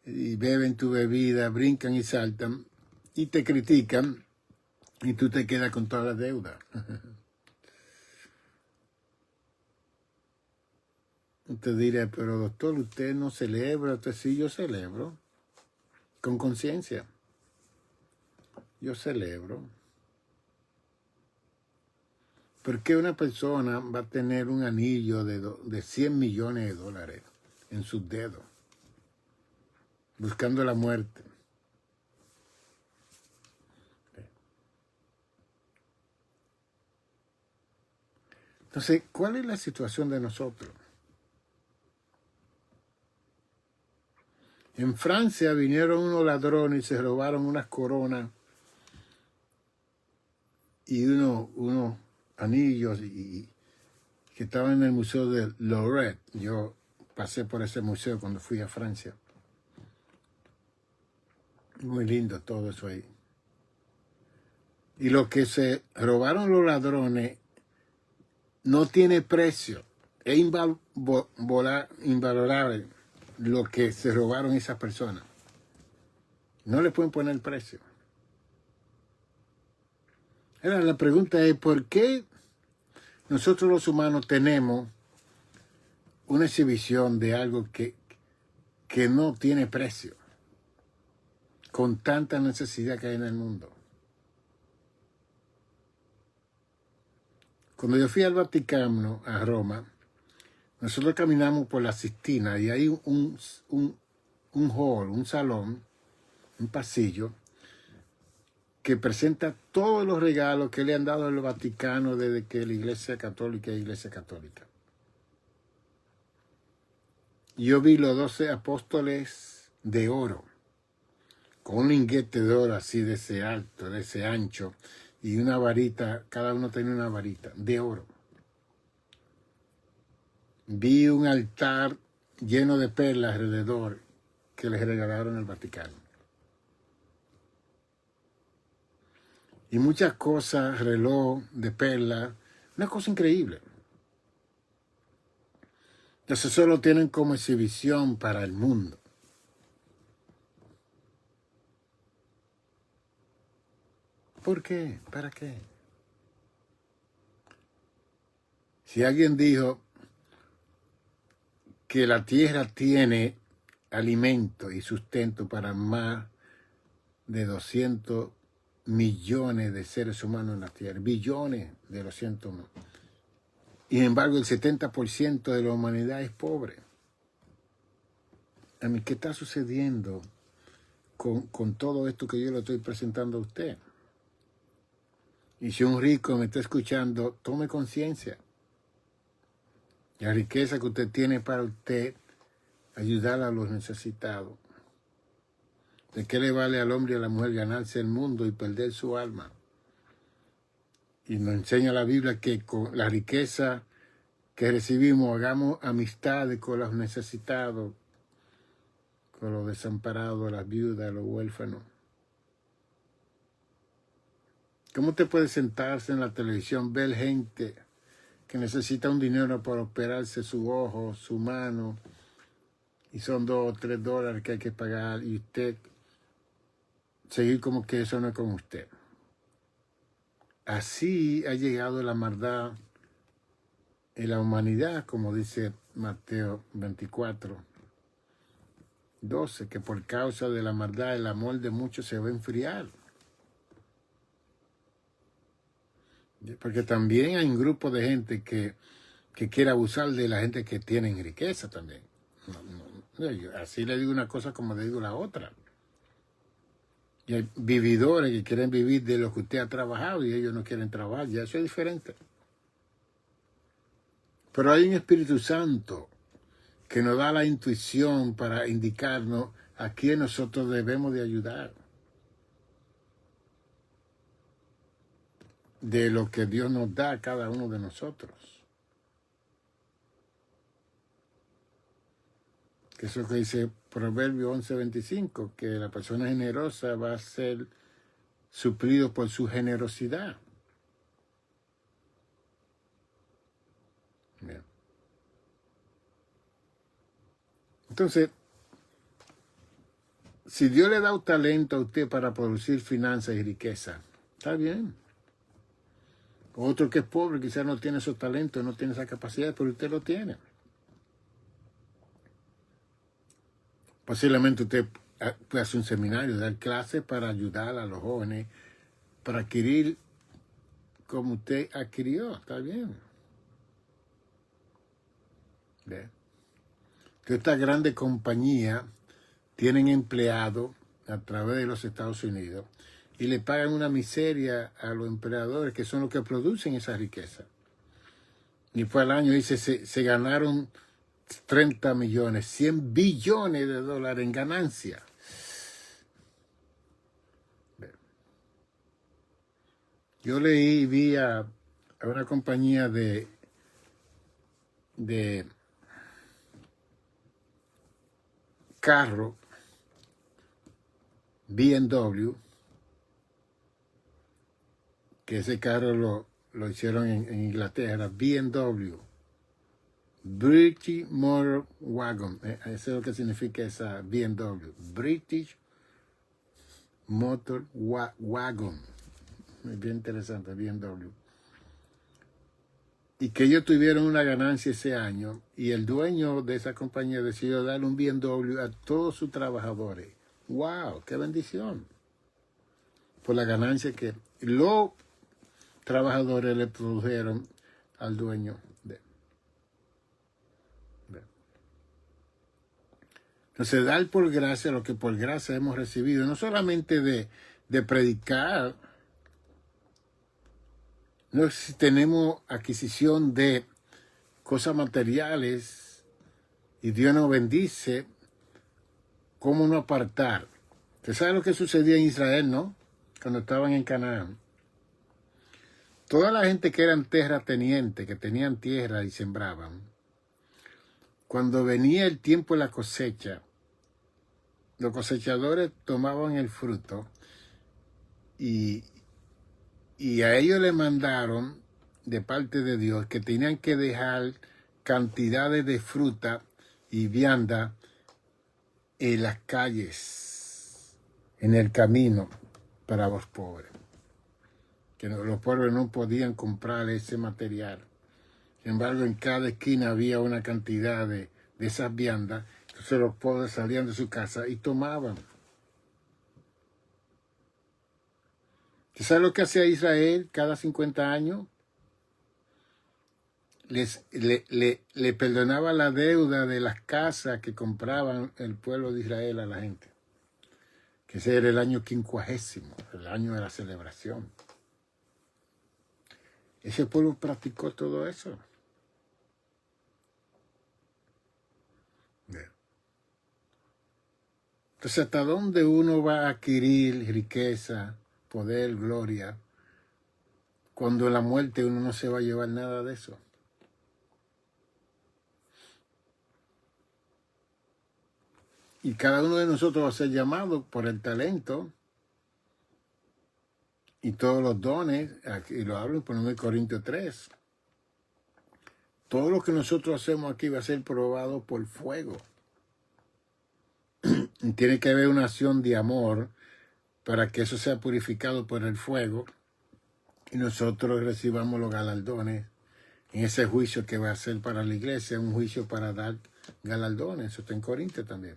y beben tu bebida, brincan y saltan y te critican y tú te quedas con toda la deuda. Te diré, pero doctor, usted no celebra. Usted sí, yo celebro, con conciencia. Yo celebro. ¿Por qué una persona va a tener un anillo de 100 millones de dólares en sus dedos, buscando la muerte? Entonces, ¿cuál es la situación de nosotros? En Francia vinieron unos ladrones y se robaron unas coronas y unos anillos que estaban en el museo de Louvre. Yo pasé por ese museo cuando fui a Francia. Muy lindo todo eso ahí. Y lo que se robaron los ladrones no tiene precio. Es invalorable lo que se robaron esas personas. No le pueden poner precio. Ahora, la pregunta es, ¿por qué nosotros los humanos tenemos una exhibición de algo que no tiene precio, con tanta necesidad que hay en el mundo? Cuando yo fui al Vaticano, a Roma, nosotros caminamos por la Sistina y hay un hall, un salón, un pasillo, que presenta todos los regalos que le han dado al Vaticano desde que la Iglesia Católica es Iglesia Católica. Yo vi los 12 apóstoles de oro, con un lingote de oro así de ese alto, de ese ancho, y una varita, cada uno tenía una varita de oro. Vi un altar lleno de perlas alrededor que les regalaron al Vaticano. Y muchas cosas, reloj de perlas, una cosa increíble. Entonces eso lo tienen como exhibición para el mundo. ¿Por qué? ¿Para qué? Si alguien dijo que la tierra tiene alimento y sustento para más de 200 millones de seres humanos en la tierra, billones de 200 millones. Y sin embargo, el 70% de la humanidad es pobre. A mí, ¿qué está sucediendo con todo esto que yo le estoy presentando a usted? Y si un rico me está escuchando, tome conciencia. La riqueza que usted tiene para usted, ayudar a los necesitados. ¿De qué le vale al hombre y a la mujer ganarse el mundo y perder su alma? Y nos enseña la Biblia que con la riqueza que recibimos hagamos amistades con los necesitados, con los desamparados, las viudas, los huérfanos. ¿Cómo usted puede sentarse en la televisión, ver gente que necesita un dinero para operarse su ojo, su mano, y son $2 o $3 que hay que pagar, y usted seguir como que eso no es con usted? Así ha llegado la maldad en la humanidad, como dice Mateo 24:12, que por causa de la maldad el amor de muchos se va a enfriar. Porque también hay un grupo de gente que quiere abusar de la gente que tiene riqueza también. Así le digo una cosa como le digo la otra. Y hay vividores que quieren vivir de lo que usted ha trabajado y ellos no quieren trabajar. Ya eso es diferente. Pero hay un Espíritu Santo que nos da la intuición para indicarnos a quién nosotros debemos de ayudar. De lo que Dios nos da a cada uno de nosotros. Que eso que dice Proverbio 11:25, que la persona generosa va a ser suplido por su generosidad. Bien. Entonces, Si Dios le da un talento a usted para producir finanzas y riqueza, está bien. Otro que es pobre quizás no tiene esos talentos, no tiene esa capacidad, pero usted lo tiene. Posiblemente usted puede hacer un seminario, dar clases para ayudar a los jóvenes, para adquirir como usted adquirió, está bien. ¿Ve? Que estas grandes compañías tienen empleados a través de los Estados Unidos y le pagan una miseria a los empleadores que son los que producen esa riqueza. Y fue al año, dice, se ganaron 30 millones, 100 billones de dólares en ganancia. Yo leí y vi a una compañía de carro, BMW, que ese carro lo hicieron en Inglaterra, BMW, British Motor Wagon, eso es lo que significa esa BMW, British Motor Wagon, es bien interesante, BMW. Y que ellos tuvieron una ganancia ese año y el dueño de esa compañía decidió darle un BMW a todos sus trabajadores. ¡Wow! ¡Qué bendición! Por la ganancia que los trabajadores le produjeron al dueño de. Entonces, dar por gracia lo que por gracia hemos recibido, no solamente de predicar, no si tenemos adquisición de cosas materiales y Dios nos bendice, ¿cómo no apartar? ¿Usted sabe lo que sucedía en Israel, no? Cuando estaban en Canaán. Toda la gente que eran terratenientes, que tenían tierra y sembraban, cuando venía el tiempo de la cosecha, los cosechadores tomaban el fruto y a ellos le mandaron de parte de Dios que tenían que dejar cantidades de fruta y vianda en las calles, en el camino para los pobres. Que los pobres no podían comprar ese material. Sin embargo, en cada esquina había una cantidad de esas viandas. Entonces los pobres salían de su casa y tomaban. ¿Sabes lo que hacía Israel cada 50 años? Le perdonaba la deuda de las casas que compraban el pueblo de Israel a la gente. Que ese era el año 50, el año de la celebración. Ese pueblo practicó todo eso. Entonces, ¿hasta dónde uno va a adquirir riqueza, poder, gloria, cuando en la muerte uno no se va a llevar nada de eso? Y cada uno de nosotros va a ser llamado por el talento y todos los dones, y lo hablo en 1 Corintios 3. Todo lo que nosotros hacemos aquí va a ser probado por fuego. Y tiene que haber una acción de amor para que eso sea purificado por el fuego y nosotros recibamos los galardones en ese juicio que va a ser para la iglesia, un juicio para dar galardones. Eso está en Corintios también.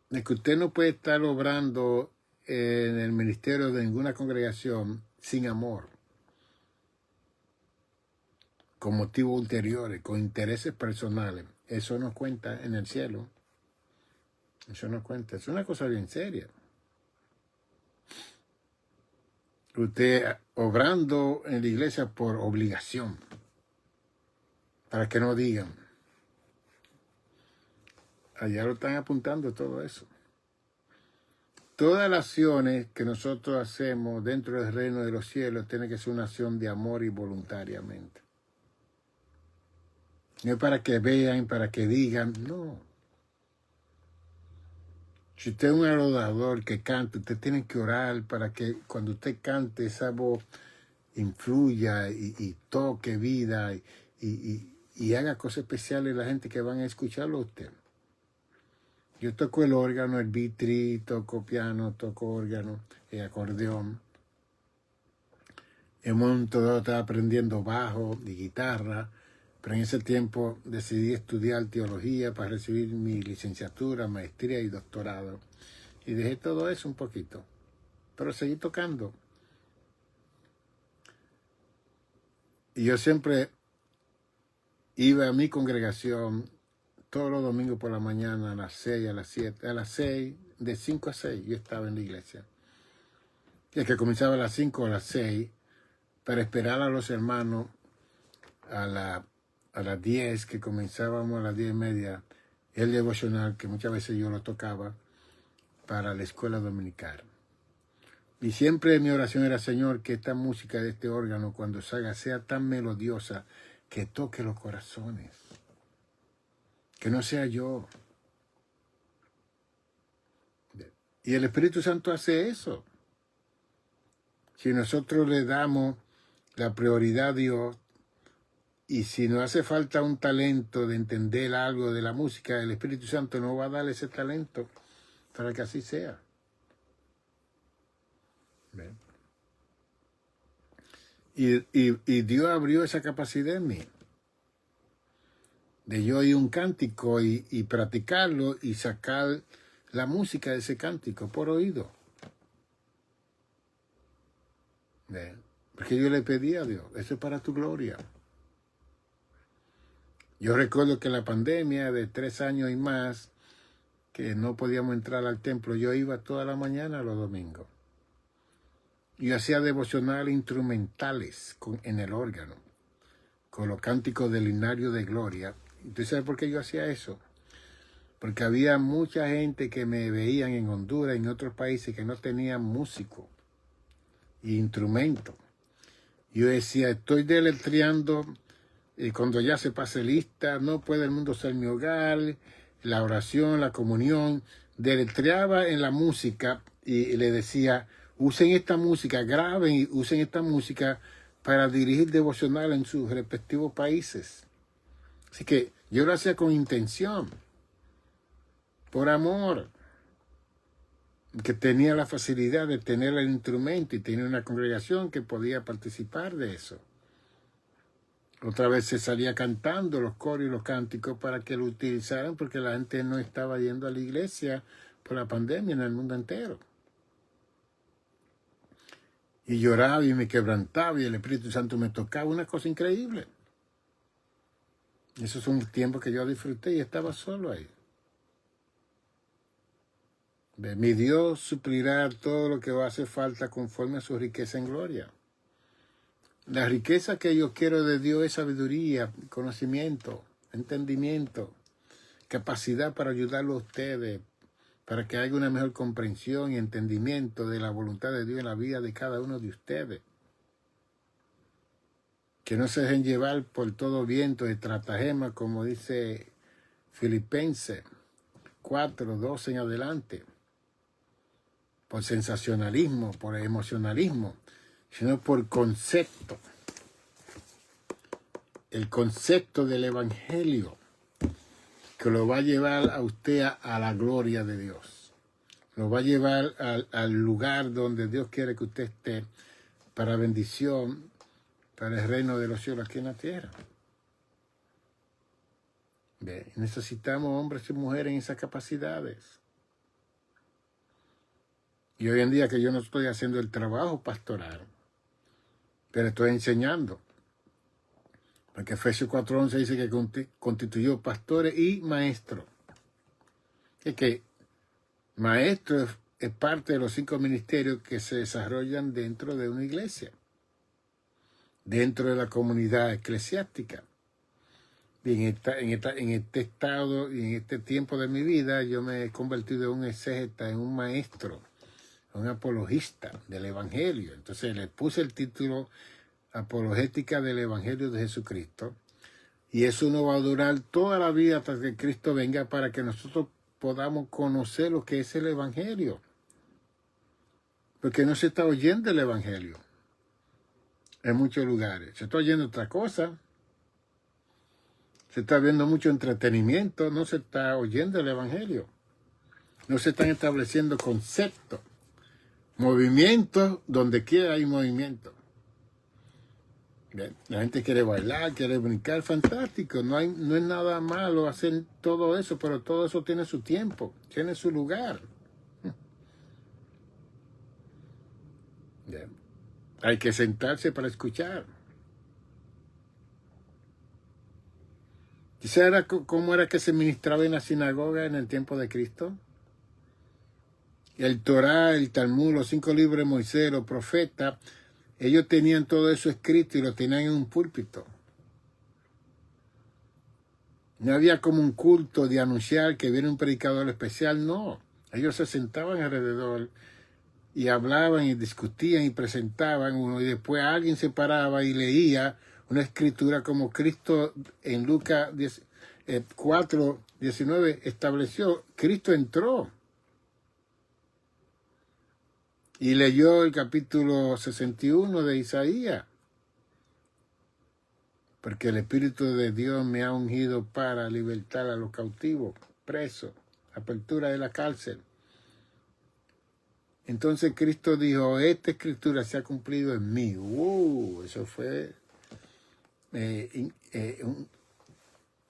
De que usted no puede estar obrando en el ministerio de ninguna congregación sin amor, con motivos ulteriores, con intereses personales. Eso no cuenta en el cielo. Eso no cuenta. Es una cosa bien seria. Usted obrando en la iglesia por obligación, para que no digan. Allá lo están apuntando todo eso. Todas las acciones que nosotros hacemos dentro del reino de los cielos tienen que ser una acción de amor y voluntariamente. No es para que vean, para que digan, no. Si usted es un adorador que canta, usted tiene que orar para que cuando usted cante esa voz influya y toque vida y haga cosas especiales a la gente que van a escucharlo a usted. Yo toco el órgano, el vitri, toco piano, toco órgano, el acordeón. En un momento dado estaba aprendiendo bajo y guitarra, pero en ese tiempo decidí estudiar teología para recibir mi licenciatura, maestría y doctorado. Y dejé todo eso un poquito, pero seguí tocando. Y yo siempre iba a mi congregación todos los domingos por la mañana a las 6, a las 7, a las 6, de 5 a 6 yo estaba en la iglesia. Y el que comenzaba a las 5 o a las 6, para esperar a los hermanos a las 10, que comenzábamos a las 10:30, el devocional, que muchas veces yo lo tocaba para la escuela dominical. Y siempre mi oración era, Señor, que esta música de este órgano, cuando salga, sea tan melodiosa que toque los corazones. Que no sea yo. Y el Espíritu Santo hace eso. Si nosotros le damos la prioridad a Dios, y si nos hace falta un talento de entender algo de la música, el Espíritu Santo nos va a dar ese talento para que así sea. Y Dios abrió esa capacidad en mí, de yo oír un cántico y practicarlo y sacar la música de ese cántico por oído. Porque yo le pedí a Dios, eso es para tu gloria. Yo recuerdo que la pandemia de 3 años y más, que no podíamos entrar al templo, yo iba toda la mañana los domingos. Yo hacía devocionales instrumentales en el órgano, con los cánticos del himnario de gloria. ¿Usted sabe por qué yo hacía eso? Porque había mucha gente que me veían en Honduras y en otros países que no tenían músicos e instrumentos. Yo decía, estoy deletreando, y cuando ya se pase lista, no puede el mundo ser mi hogar, la oración, la comunión. Deletreaba en la música y le decía, usen esta música, graben y usen esta música para dirigir devocional en sus respectivos países. Así que yo lo hacía con intención, por amor, que tenía la facilidad de tener el instrumento y tenía una congregación que podía participar de eso. Otra vez se salía cantando los coros y los cánticos para que lo utilizaran, porque la gente no estaba yendo a la iglesia por la pandemia en el mundo entero. Y lloraba y me quebrantaba y el Espíritu Santo me tocaba, una cosa increíble. Esos son tiempos que yo disfruté y estaba solo ahí. Mi Dios suplirá todo lo que va a hacer falta conforme a su riqueza en gloria. La riqueza que yo quiero de Dios es sabiduría, conocimiento, entendimiento, capacidad para ayudarlo a ustedes, para que haya una mejor comprensión y entendimiento de la voluntad de Dios en la vida de cada uno de ustedes. Que no se dejen llevar por todo viento de estratagema, como dice Filipenses 4:12 en adelante, por sensacionalismo, por emocionalismo, sino por concepto. El concepto del Evangelio que lo va a llevar a usted a la gloria de Dios. Lo va a llevar al lugar donde Dios quiere que usted esté para bendición, para el reino de los cielos aquí en la tierra. Necesitamos hombres y mujeres en esas capacidades. Y hoy en día que yo no estoy haciendo el trabajo pastoral, pero estoy enseñando. Porque Efesios 4:11 dice que constituyó pastores y maestros. Es que maestro es parte de los 5 ministerios que se desarrollan dentro de una iglesia, dentro de la comunidad eclesiástica. Y en este estado y en este tiempo de mi vida, yo me he convertido en un exégeta, en un maestro, un apologista del Evangelio. Entonces le puse el título Apologética del Evangelio de Jesucristo. Y eso no va a durar toda la vida hasta que Cristo venga, para que nosotros podamos conocer lo que es el Evangelio. Porque no se está oyendo el Evangelio en muchos lugares. Se está oyendo otra cosa. Se está viendo mucho entretenimiento. No se está oyendo el Evangelio. No se están estableciendo conceptos. Movimientos, donde quiera hay movimiento. Bien, la gente quiere bailar, quiere brincar, fantástico. No es nada malo hacer todo eso, pero todo eso tiene su tiempo, tiene su lugar. Bien. Hay que sentarse para escuchar. ¿Sabes cómo era que se ministraba en la sinagoga en el tiempo de Cristo? El Torá, el Talmud, los 5 libros de Moisés, los profetas, ellos tenían todo eso escrito y lo tenían en un púlpito. No había como un culto de anunciar que viene un predicador especial, no. Ellos se sentaban alrededor y hablaban y discutían y presentaban uno, y después alguien se paraba y leía una escritura como Cristo en Lucas 4:19 estableció. Cristo entró y leyó el capítulo 61 de Isaías. Porque el Espíritu de Dios me ha ungido para libertar a los cautivos, presos, apertura de la cárcel. Entonces Cristo dijo, esta escritura se ha cumplido en mí. Eso fue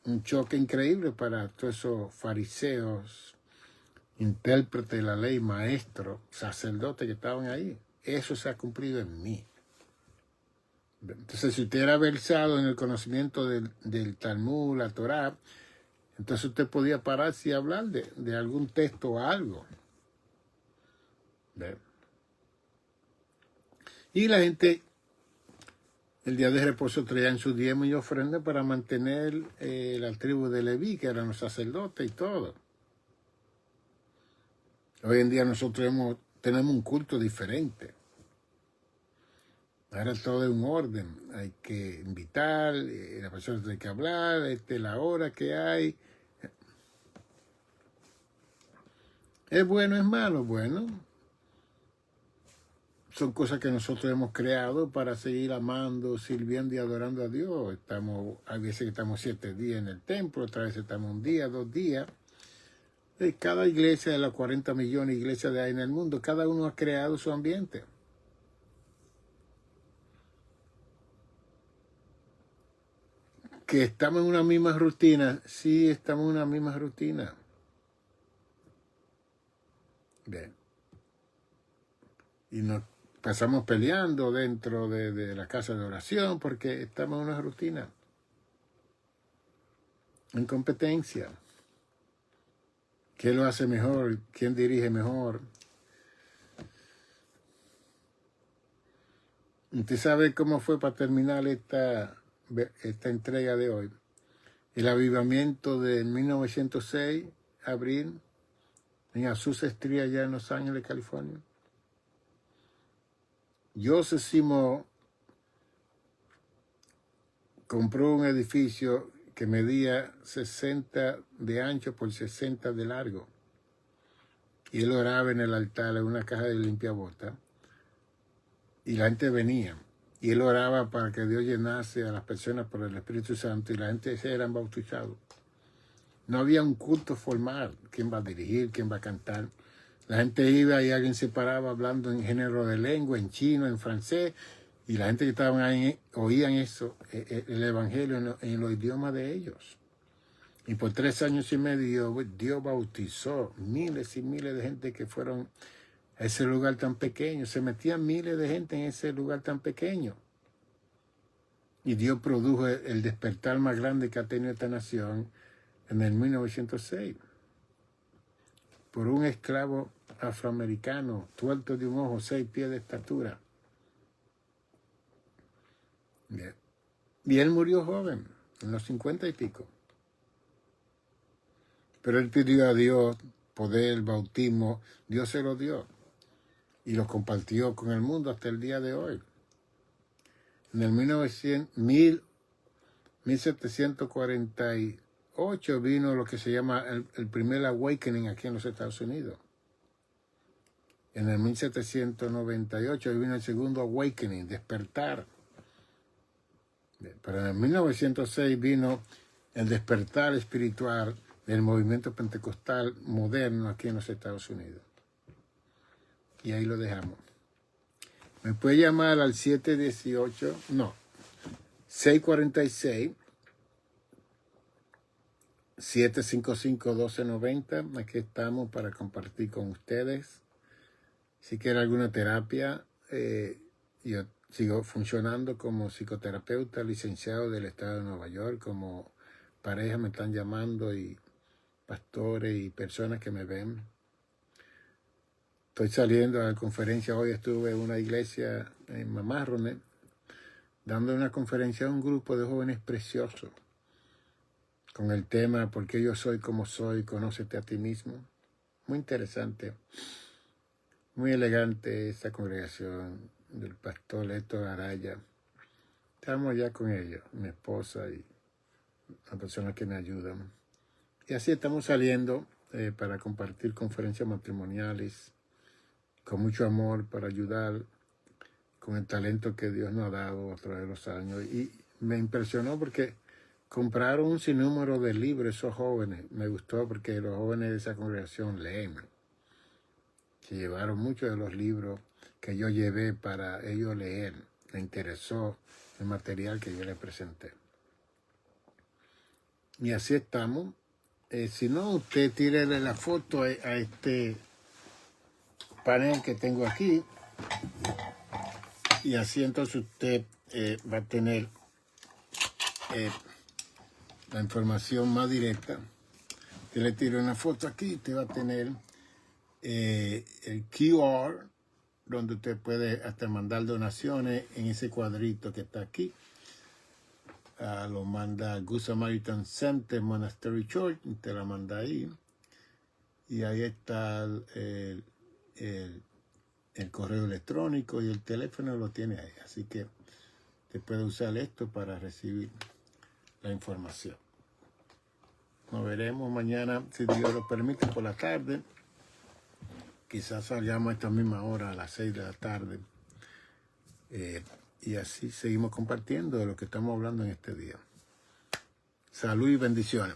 un choque increíble para todos esos fariseos, intérpretes de la ley, maestros, sacerdotes que estaban ahí. Eso se ha cumplido en mí. Entonces, si usted era versado en el conocimiento del Talmud, la Torá, entonces usted podía pararse y hablar de algún texto o algo. ¿Ve? Y la gente, el día de reposo, traían su diezmo y ofrenda para mantener la tribu de Leví, que eran los sacerdotes y todo. Hoy en día nosotros tenemos un culto diferente. Ahora todo es un orden. Hay que invitar, la persona tiene que hablar, la hora que hay. ¿Es bueno, es malo? Bueno, son cosas que nosotros hemos creado para seguir amando, sirviendo y adorando a Dios. Hay veces que estamos 7 días en el templo, otras veces estamos 1 día, 2 días. Cada iglesia de las 40 millones de iglesias de ahí en el mundo, cada uno ha creado su ambiente. Que estamos en una misma rutina, sí, estamos en una misma rutina. Bien. Y nos pasamos peleando dentro de la casa de oración porque estamos en una rutina. En competencia. ¿Quién lo hace mejor? ¿Quién dirige mejor? ¿Usted sabe cómo fue para terminar esta entrega de hoy? El avivamiento de 1906, abril, en Azusa Street, allá en Los Ángeles, California. Joseph Smith compró un edificio que medía 60 de ancho por 60 de largo. Y él oraba en el altar en una caja de limpiabotas. Y la gente venía. Y él oraba para que Dios llenase a las personas por el Espíritu Santo. Y la gente se eran bautizados. No había un culto formal. ¿Quién va a dirigir? ¿Quién va a cantar? La gente iba y alguien se paraba hablando en género de lengua, en chino, en francés. Y la gente que estaban ahí oían eso, el evangelio en los idiomas de ellos. Y por 3 años y medio Dios bautizó miles y miles de gente que fueron a ese lugar tan pequeño. Se metían miles de gente en ese lugar tan pequeño. Y Dios produjo el despertar más grande que ha tenido esta nación en el 1906. Por un esclavo afroamericano, tuerto de un ojo, 6 pies de estatura. Bien. Y él murió joven, en los 50 y pico. Pero él pidió a Dios poder, bautismo, Dios se lo dio. Y lo compartió con el mundo hasta el día de hoy. En el 1748 vino lo que se llama el primer awakening aquí en los Estados Unidos. En el 1798 vino el segundo awakening, despertar. Pero en el 1906 vino el despertar espiritual del movimiento pentecostal moderno aquí en los Estados Unidos. Y ahí lo dejamos. Me puede llamar al 646-755-1290. Aquí estamos para compartir con ustedes. Si quieren alguna terapia, yo sigo funcionando como psicoterapeuta licenciado del estado de Nueva York. Como pareja me están llamando y pastores y personas que me ven. Estoy saliendo a la conferencia. Hoy estuve en una iglesia en Mamarrone dando una conferencia a un grupo de jóvenes preciosos con el tema ¿Por qué yo soy como soy? Conócete a ti mismo. Muy interesante, muy elegante esta congregación del pastor Héctor Araya. Estamos ya con ellos, mi esposa y las personas que me ayudan. Y así estamos saliendo para compartir conferencias matrimoniales con mucho amor, para ayudar con el talento que Dios nos ha dado a través de los años. Y me impresionó porque compraron un sinnúmero de libros esos jóvenes. Me gustó porque los jóvenes de esa congregación leen. Se llevaron muchos de los libros que yo llevé para ellos leer. Me interesó el material que yo les presenté. Y así estamos. Si no, usted tírele la foto a este panel que tengo aquí. Y así entonces usted va a tener la información más directa. Usted le tira una foto aquí, usted va a tener el QR, donde usted puede hasta mandar donaciones en ese cuadrito que está aquí. Lo manda Good Samaritan Center Monastery Church, usted la manda ahí. Y ahí está el correo electrónico y el teléfono lo tiene ahí. Así que usted puede usar esto para recibir la información. Nos veremos mañana, si Dios lo permite, por la tarde. Quizás salgamos a esta misma hora, a las 6 de la tarde. Y así seguimos compartiendo de lo que estamos hablando en este día. Salud y bendiciones.